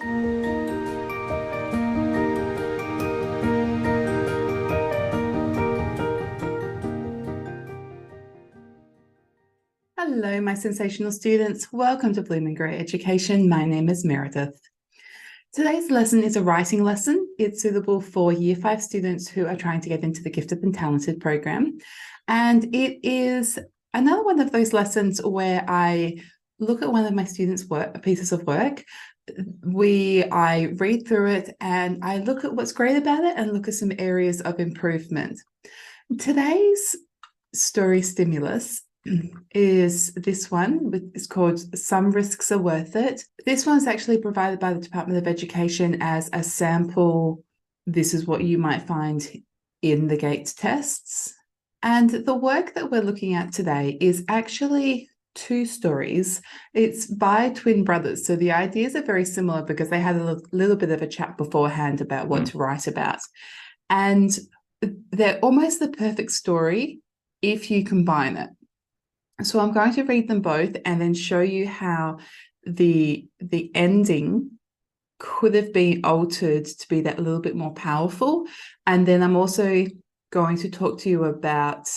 Hello, my sensational students. Welcome to Bloom and Grow Education. My name is Meredith. Today's lesson is a writing lesson. It's suitable for Year 5 students who are trying to get into the Gifted and Talented program. And it is another one of those lessons where I look at one of my students' pieces of work. I read through it and I look at what's great about it and look at some areas of improvement. Today's story stimulus is this one. It's called Some Risks Are Worth It. This one's actually provided by the Department of Education as a sample. This is what you might find in the GATE tests. And the work that we're looking at today is actually 2 stories. It's by twin brothers. So the ideas are very similar because they had a little bit of a chat beforehand about what to write about. And they're almost the perfect story if you combine it. So I'm going to read them both and then show you how the ending could have been altered to be that little bit more powerful. And then I'm also going to talk to you about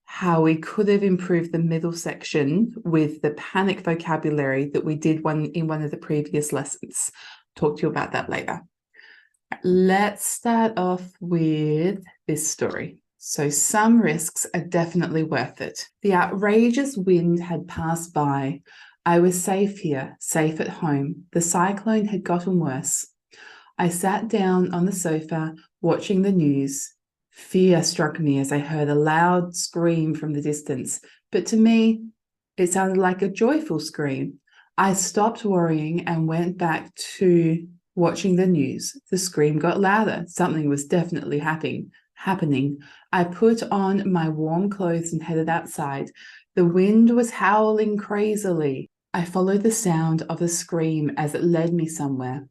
how we could have improved the middle section with the panic vocabulary that we did in one of the previous lessons. Talk to you about that later. Let's start off with this story. So some risks are definitely worth it. The outrageous wind had passed by. I was safe here, safe at home. The cyclone had gotten worse. I sat down on the sofa, watching the news. Fear struck me as I heard a loud scream from the distance, but to me, it sounded like a joyful scream. I stopped worrying and went back to watching the news. The scream got louder. Something was definitely happening. I put on my warm clothes and headed outside. The wind was howling crazily. I followed the sound of the scream as it led me somewhere.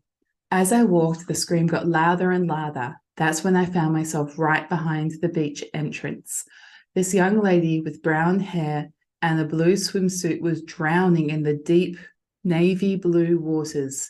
As I walked, the scream got louder and louder. That's when I found myself right behind the beach entrance. This young lady with brown hair and a blue swimsuit was drowning in the deep navy blue waters.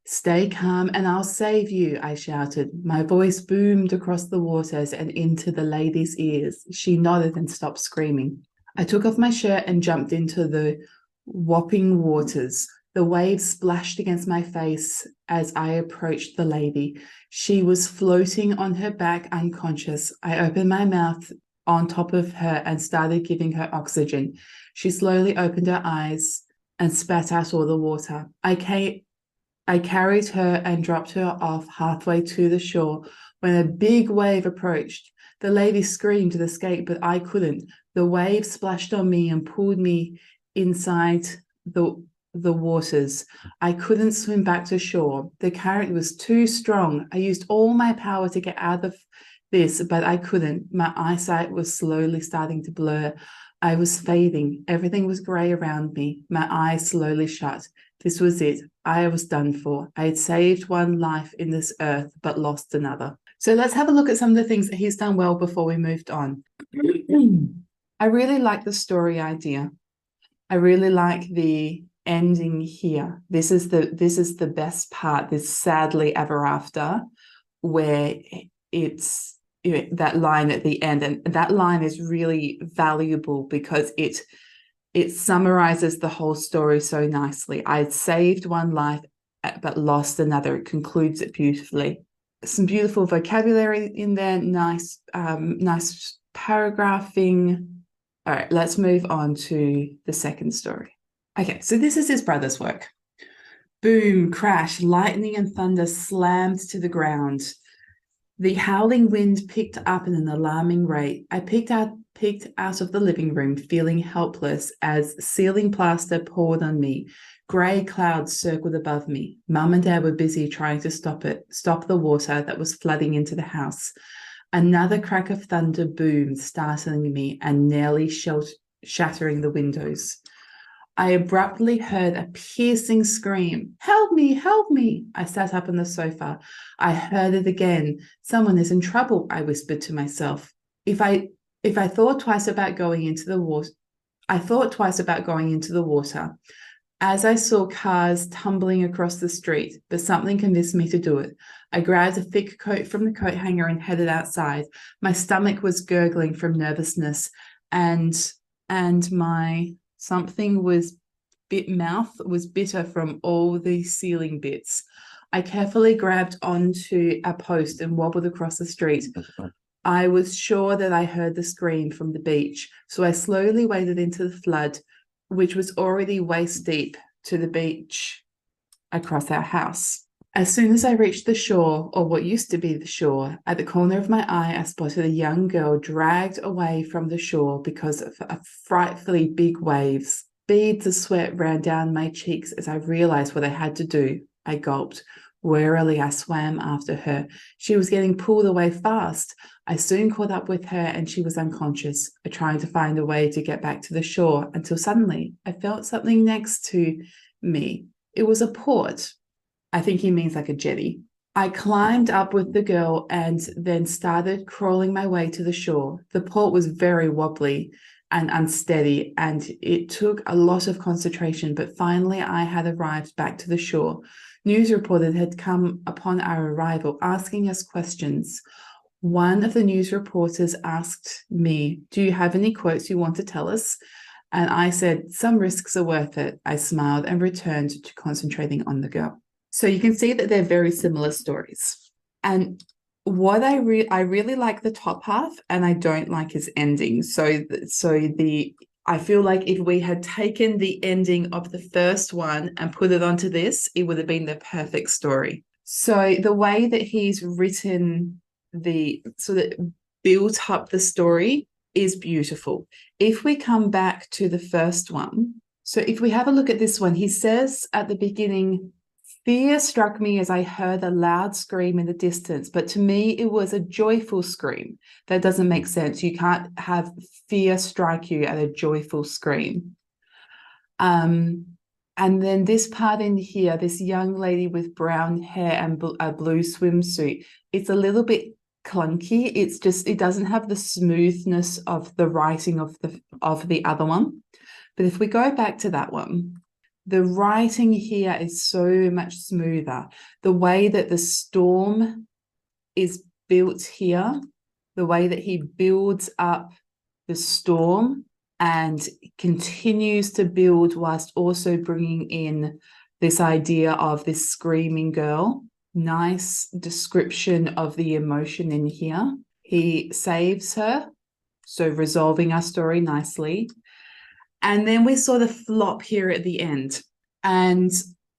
Stay calm and I'll save you, I shouted. My voice boomed across the waters and into the lady's ears. She nodded and stopped screaming. I took off my shirt and jumped into the whopping waters. The waves splashed against my face as I approached the lady. She was floating on her back, unconscious. I opened my mouth on top of her and started giving her oxygen. She slowly opened her eyes and spat out all the water. I carried her and dropped her off halfway to the shore when a big wave approached. The lady screamed to escape, but I couldn't. The wave splashed on me and pulled me inside the waters. I couldn't swim back to shore. The current was too strong. I used all my power to get out of this, but I couldn't. My eyesight was slowly starting to blur. I was fading. Everything was grey around me. My eyes slowly shut. This was it. I was done for. I had saved one life in this earth, but lost another. So let's have a look at some of the things that he's done well before we moved on. I really like the story idea. I really like the ending here. This is the best part, this sadly ever after, where it's that line at the end. And that line is really valuable because it summarizes the whole story so nicely. I saved one life, but lost another. It concludes it beautifully. Some beautiful vocabulary in there, nice paragraphing. All right, let's move on to the second story. Okay, so this is his brother's work. Boom, crash, lightning and thunder slammed to the ground. The howling wind picked up at an alarming rate. I peeked out of the living room, feeling helpless as ceiling plaster poured on me. Grey clouds circled above me. Mum and Dad were busy trying to stop the water that was flooding into the house. Another crack of thunder boomed, startling me and nearly shattering the windows. I abruptly heard a piercing scream. Help me, help me. I sat up on the sofa. I heard it again. Someone is in trouble, I whispered to myself. If I thought twice about going into the water, As I saw cars tumbling across the street, but something convinced me to do it. I grabbed a thick coat from the coat hanger and headed outside. My stomach was gurgling from nervousness, and my something was mouth was bitter from all the ceiling bits. I carefully grabbed onto a post and wobbled across the street. I was sure that I heard the scream from the beach, so I slowly waded into the flood, which was already waist deep to the beach across our house. As soon as I reached the shore, or what used to be the shore, at the corner of my eye, I spotted a young girl dragged away from the shore because of frightfully big waves. Beads of sweat ran down my cheeks as I realized what I had to do. I gulped. Warily, I swam after her. She was getting pulled away fast. I soon caught up with her and she was unconscious. I tried to find a way to get back to the shore until suddenly I felt something next to me. It was a port. I think he means like a jetty. I climbed up with the girl and then started crawling my way to the shore. The port was very wobbly and unsteady, and it took a lot of concentration, but finally I had arrived back to the shore. News reporters had come upon our arrival, asking us questions. One of the news reporters asked me, "Do you have any quotes you want to tell us?" And I said, "Some risks are worth it." I smiled and returned to concentrating on the girl. So you can see that they're very similar stories. And what I really like the top half, and I don't like his ending. I feel like if we had taken the ending of the first one and put it onto this, it would have been the perfect story. So the way that he's written built up the story is beautiful. If we come back to the first one, so if we have a look at this one, he says at the beginning, "Fear struck me as I heard a loud scream in the distance, but to me it was a joyful scream." That doesn't make sense. You can't have fear strike you at a joyful scream. And then this part in here, this young lady with brown hair and a blue swimsuit, it's a little bit clunky. It doesn't have the smoothness of the writing of the other one. But if we go back to that one, the writing here is so much smoother. The way that the storm is built here, the way that he builds up the storm and continues to build whilst also bringing in this idea of this screaming girl. Nice description of the emotion in here. He saves her, so resolving our story nicely. And then we saw the flop here at the end. And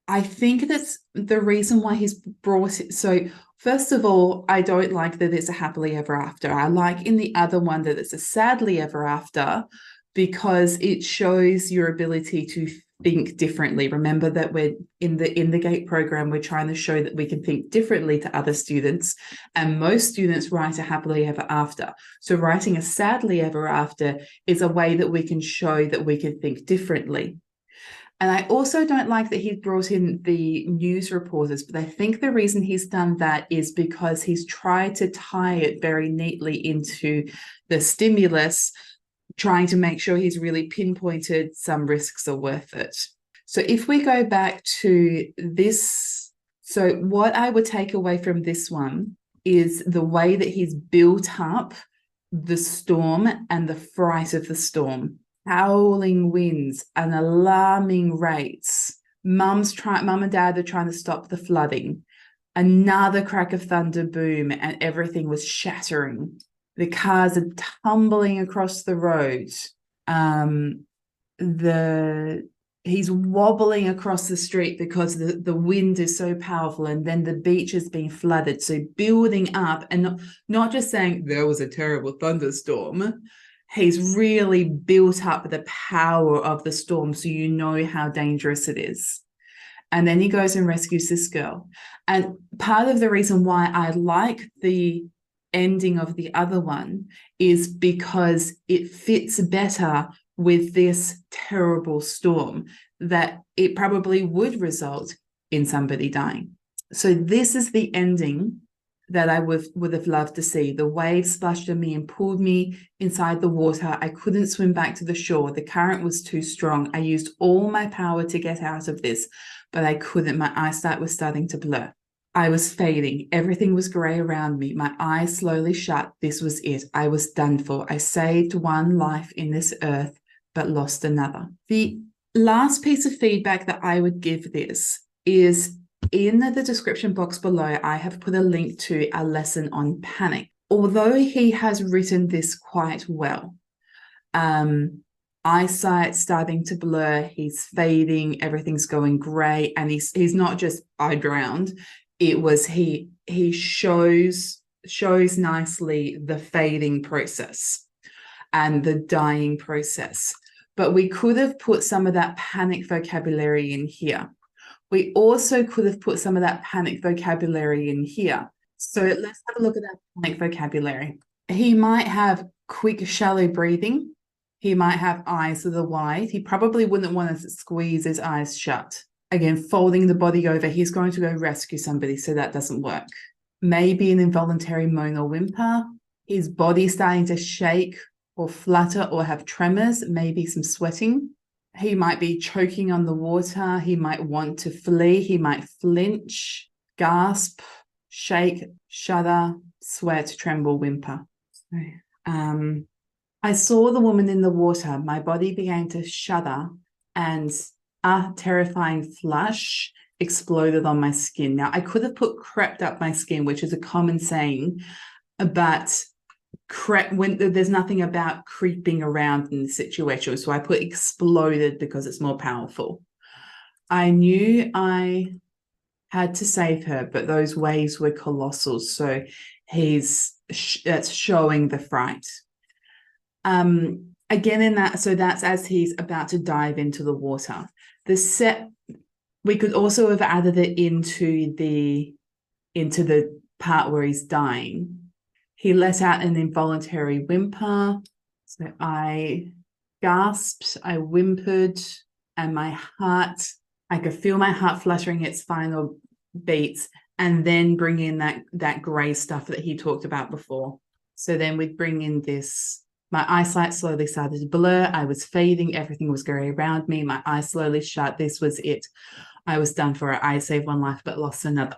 I think that's the reason why he's brought it. So first of all, I don't like that it's a happily ever after. I like in the other one that it's a sadly ever after, because it shows your ability to think differently. Remember that we're in the GATE program, we're trying to show that we can think differently to other students, and most students write a happily ever after. So writing a sadly ever after is a way that we can show that we can think differently. And I also don't like that he's brought in the news reporters, but I think the reason he's done that is because he's tried to tie it very neatly into the stimulus, trying to make sure he's really pinpointed some risks are worth it. So if we go back to this, so what I would take away from this one is the way that he's built up the storm and the fright of the storm. Howling winds and alarming rates. Mum and Dad are trying to stop the flooding. Another crack of thunder boom and everything was shattering. The cars are tumbling across the road. He's wobbling across the street because the wind is so powerful, and then the beach is being flooded. So building up, and not just saying there was a terrible thunderstorm. He's really built up the power of the storm, so you know how dangerous it is. And then he goes and rescues this girl. And part of the reason why I like the ending of the other one is because it fits better with this terrible storm, that it probably would result in somebody dying. So this is the ending that I would have loved to see. The waves splashed on me and pulled me inside the water. I couldn't swim back to the shore. The current was too strong. I used all my power to get out of this, but I couldn't. My eyesight was starting to blur. I was fading. Everything was grey around me. My eyes slowly shut. This was it. I was done for. I saved one life in this earth, but lost another. The last piece of feedback that I would give this is in the description box below, I have put a link to a lesson on panic. Although he has written this quite well, eyesight starting to blur, he's fading, everything's going grey, and he's not just I drowned. It was he shows nicely the fading process and the dying process. But we could have put some of that panic vocabulary in here. We also could have put some of that panic vocabulary in here. So let's have a look at that panic vocabulary. He might have quick, shallow breathing. He might have eyes that are wide. He probably wouldn't want to squeeze his eyes shut. Again, folding the body over, he's going to go rescue somebody, so that doesn't work. Maybe an involuntary moan or whimper. His body starting to shake or flutter or have tremors, maybe some sweating. He might be choking on the water. He might want to flee. He might flinch, gasp, shake, shudder, sweat, tremble, whimper. I saw the woman in the water. My body began to shudder and a terrifying flush exploded on my skin. Now, I could have put crept up my skin, which is a common saying, but when there's nothing about creeping around in the situation, so I put exploded because it's more powerful. I knew I had to save her, but those waves were colossal, so that's showing the fright. Again, in that, so that's as he's about to dive into the water. We could also have added it into the part where he's dying. He let out an involuntary whimper. So I gasped, I whimpered, and I could feel my heart fluttering its final beats, and then bring in that grey stuff that he talked about before. So then we'd bring in this, my eyesight slowly started to blur. I was fading, everything was grey around me. My eyes slowly shut. This was it. I was done for it. I saved one life, but lost another.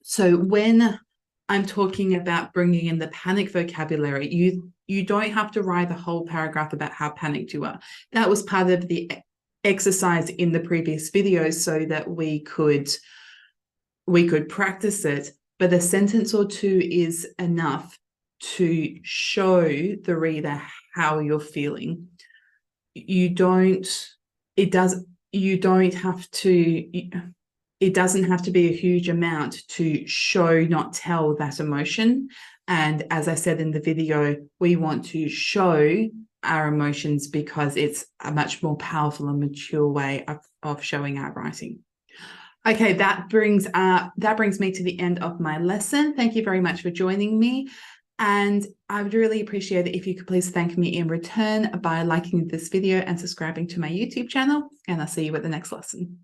So when I'm talking about bringing in the panic vocabulary, you don't have to write a whole paragraph about how panicked you are. That was part of the exercise in the previous video so that we could practice it, but a sentence or two is enough to show the reader how you're feeling. It doesn't have to be a huge amount to show, not tell that emotion. And as I said in the video, we want to show our emotions because it's a much more powerful and mature way of showing our writing. Okay, that brings me to the end of my lesson. Thank you very much for joining me. And I would really appreciate it if you could please thank me in return by liking this video and subscribing to my YouTube channel. And I'll see you at the next lesson.